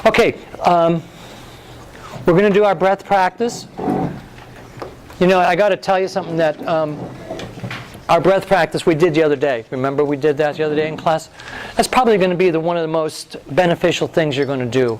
Okay, we're going to do our breath practice. You know, I got to tell you something that our breath practice we did the other day. Remember we did that the other day in class? That's probably going to be one of the most beneficial things you're going to do,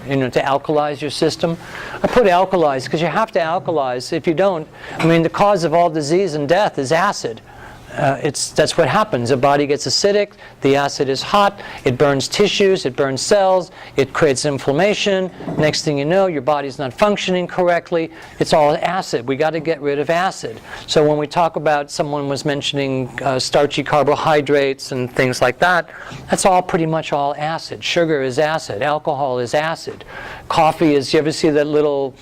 you know, to alkalize your system. I put alkalize because you have to alkalize. If you don't, I mean, the cause of all disease and death is acid. That's what happens. The body gets acidic, the acid is hot, it burns tissues, it burns cells, it creates inflammation. Next thing you know, your body's not functioning correctly. It's all acid. We got to get rid of acid. So when we talk about, someone was mentioning starchy carbohydrates and things like that, that's all pretty much all acid. Sugar is acid. Alcohol is acid. Coffee is, you ever see that little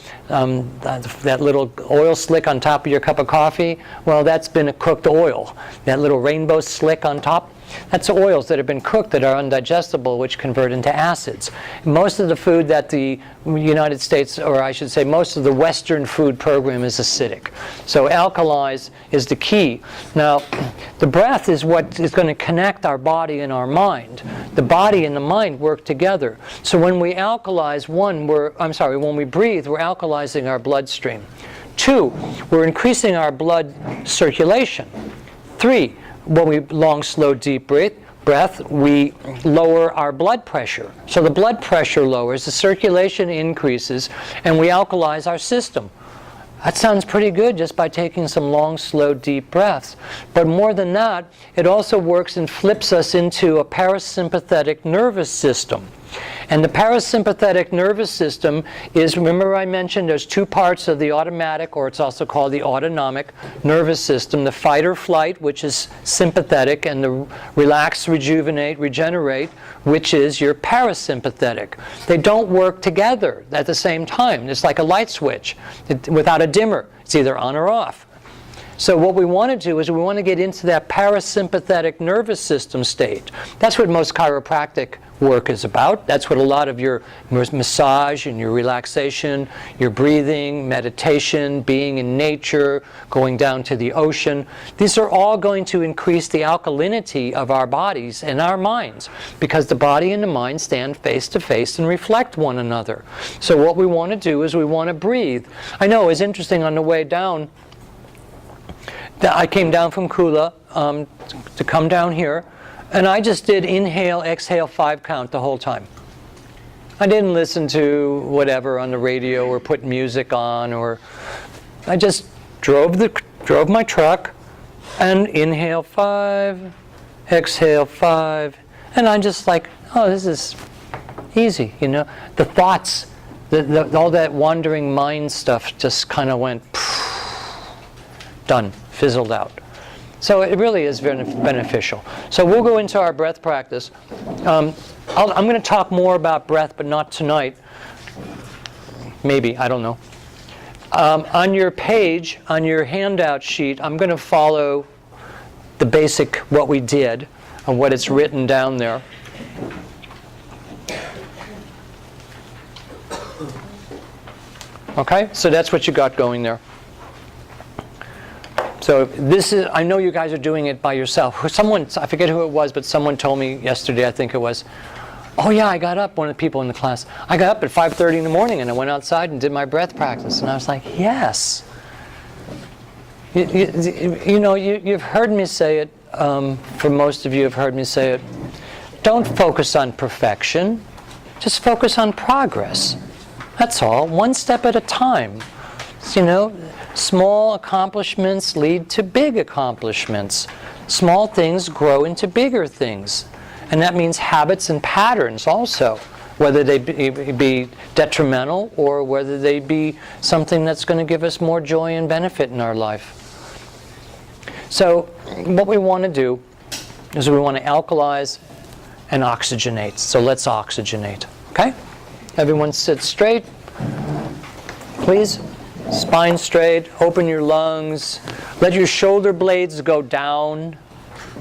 oil slick on top of your cup of coffee? Well, that's been a cooked oil. That little rainbow slick on top, that's oils that have been cooked that are undigestible, which convert into acids. Most of the food that the United States, or I should say most of the Western food program, is acidic. So alkalize is the key. Now, the breath is what is going to connect our body and our mind. The body and the mind work together. So when we alkalize, when we breathe, we're alkalizing our bloodstream. 2, we're increasing our blood circulation. 3, when we long, slow, deep breath, we lower our blood pressure. So the blood pressure lowers, the circulation increases, and we alkalize our system. That sounds pretty good just by taking some long, slow, deep breaths. But more than that, it also works and flips us into a parasympathetic nervous system. And the parasympathetic nervous system is, remember I mentioned there's 2 parts of the automatic, or it's also called the autonomic nervous system. The fight or flight, which is sympathetic, and the relax, rejuvenate, regenerate, which is your parasympathetic. They don't work together at the same time. It's like a light switch without a dimmer. It's either on or off. So what we want to do is we want to get into that parasympathetic nervous system state. That's what most chiropractic work is about. That's what a lot of your massage and your relaxation, your breathing, meditation, being in nature, going down to the ocean, these are all going to increase the alkalinity of our bodies and our minds, because the body and the mind stand face to face and reflect one another. So what we want to do is we want to breathe. I know, it's interesting, on the way down, I came down from Kula to come down here, and I just did inhale, exhale, 5 count the whole time. I didn't listen to whatever on the radio or put music on, or I just drove my truck and inhale 5, exhale 5, and I'm just like, oh, this is easy, you know. The thoughts, all that wandering mind stuff just kind of went done, fizzled out. So it really is very beneficial. So we'll go into our breath practice. I'm going to talk more about breath, but not tonight. Maybe, I don't know. On your page, on your handout sheet, I'm going to follow the basic, what we did, and what it's written down there. Okay, so that's what you got going there. So this is, I know you guys are doing it by yourself. Someone, I forget who it was, but someone told me yesterday, I think it was, oh yeah, I got up, one of the people in the class, I got up at 5:30 in the morning and I went outside and did my breath practice. And I was like, yes. You know, you've heard me say it, for most of you have heard me say it, don't focus on perfection, just focus on progress. That's all, one step at a time. You know, small accomplishments lead to big accomplishments. Small things grow into bigger things. And that means habits and patterns also, whether they be detrimental or whether they be something that's going to give us more joy and benefit in our life. So what we want to do is we want to alkalize and oxygenate. So let's oxygenate. Okay? Everyone sit straight, please. Spine straight, open your lungs, let your shoulder blades go down,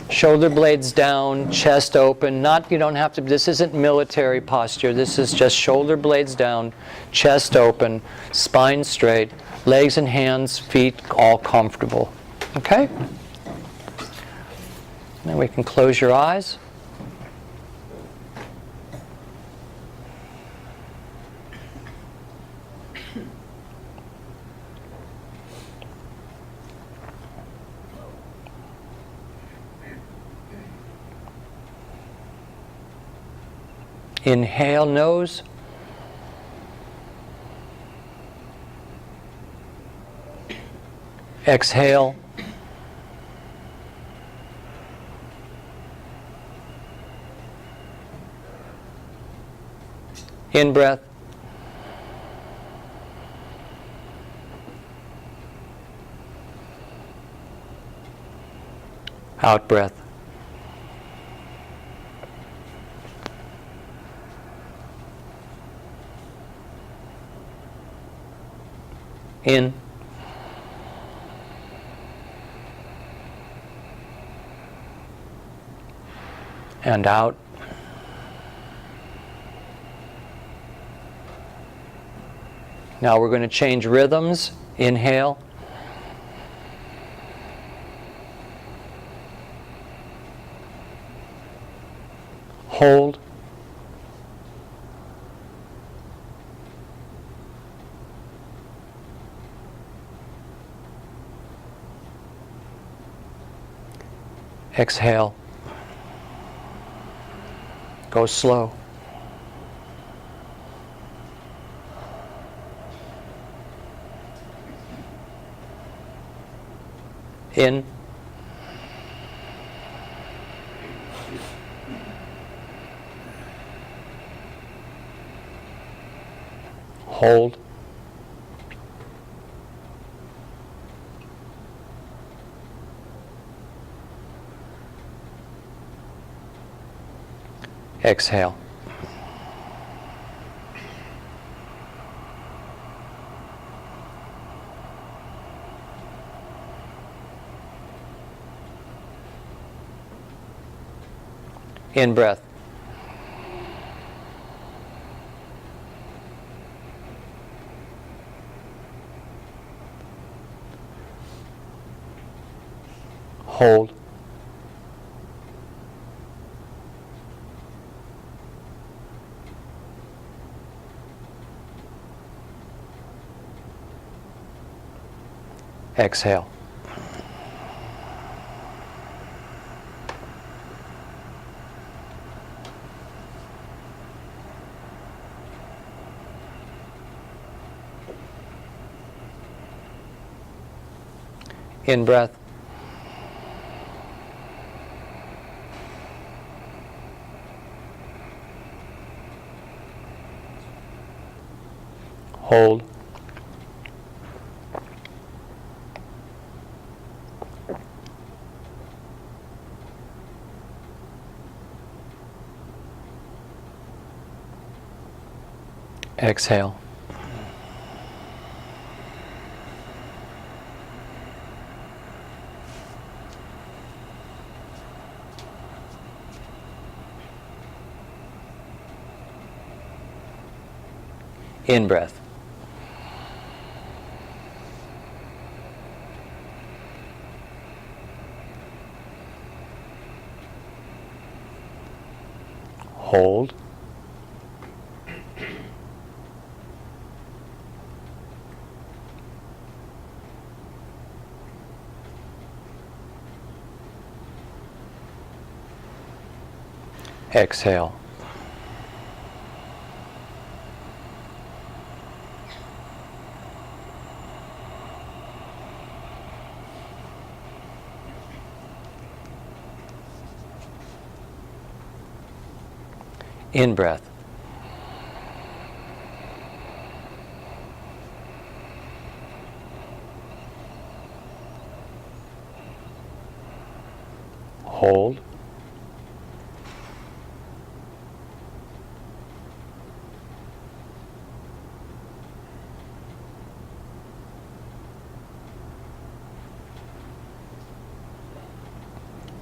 shoulder blades down, chest open. You don't have to, this isn't military posture, this is just shoulder blades down, chest open, spine straight, legs and hands, feet all comfortable. Okay? Then we can close your eyes. Inhale, nose. Exhale. In breath. Out breath. In. And out. Now we're going to change rhythms. Inhale. Hold. Exhale. Go slow. In. Hold. Exhale. In breath. Hold. Exhale. In breath. Hold. Exhale. In breath. Hold. Exhale. In breath. Hold.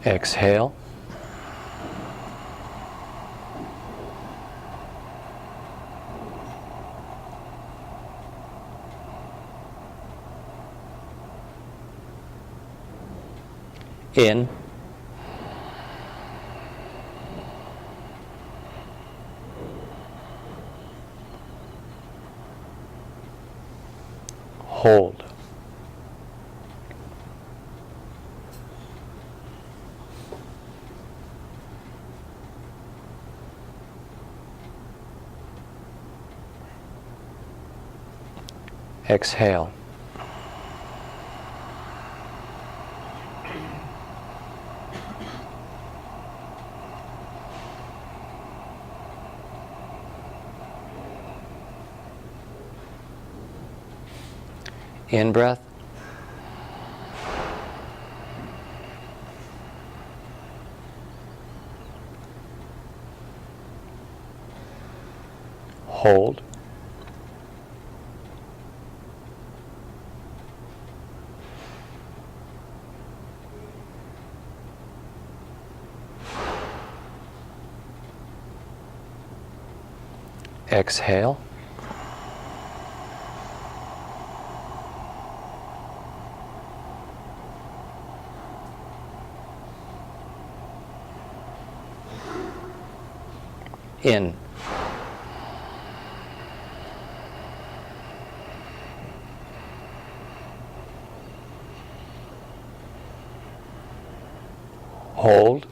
Exhale. In. Hold. Exhale. In breath. Hold. Exhale. In. Hold.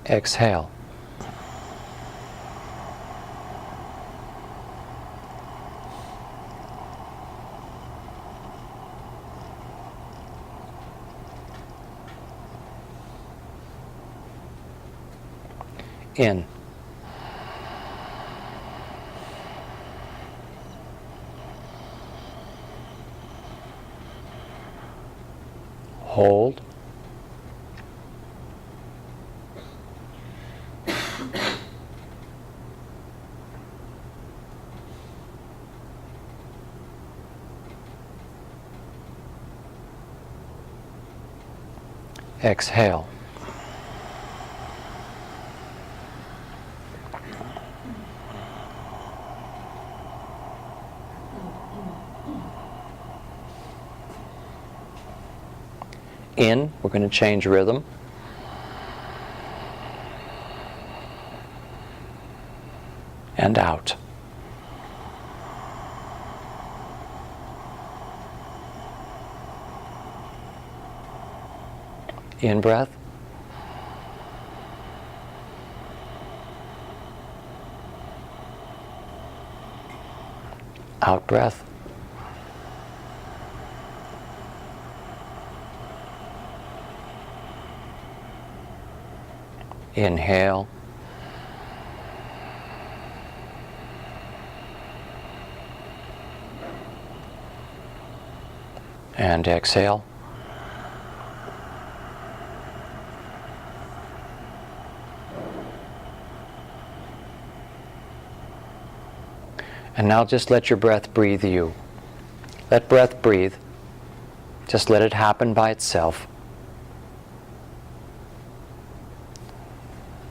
Exhale. In. Hold. Exhale. In, we're going to change rhythm. And out. In breath. Out breath. Inhale. And exhale. And now just let your breath breathe you. Let breath breathe. Just let it happen by itself.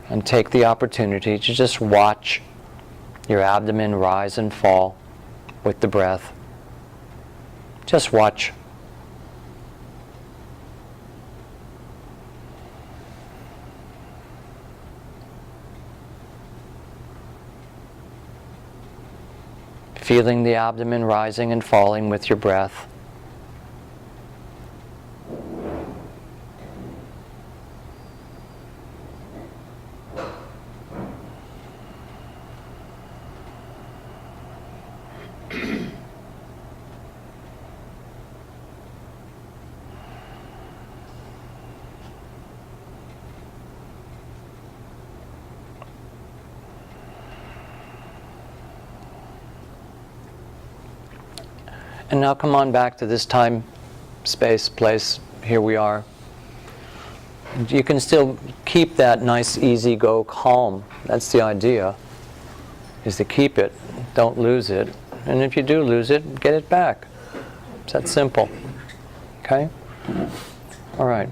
And take the opportunity to just watch your abdomen rise and fall with the breath. Just watch. Feeling the abdomen rising and falling with your breath. And now come on back to this time, space, place. Here we are. You can still keep that nice, easy go calm. That's the idea, is to keep it. Don't lose it. And if you do lose it, get it back. It's that simple. Okay? All right.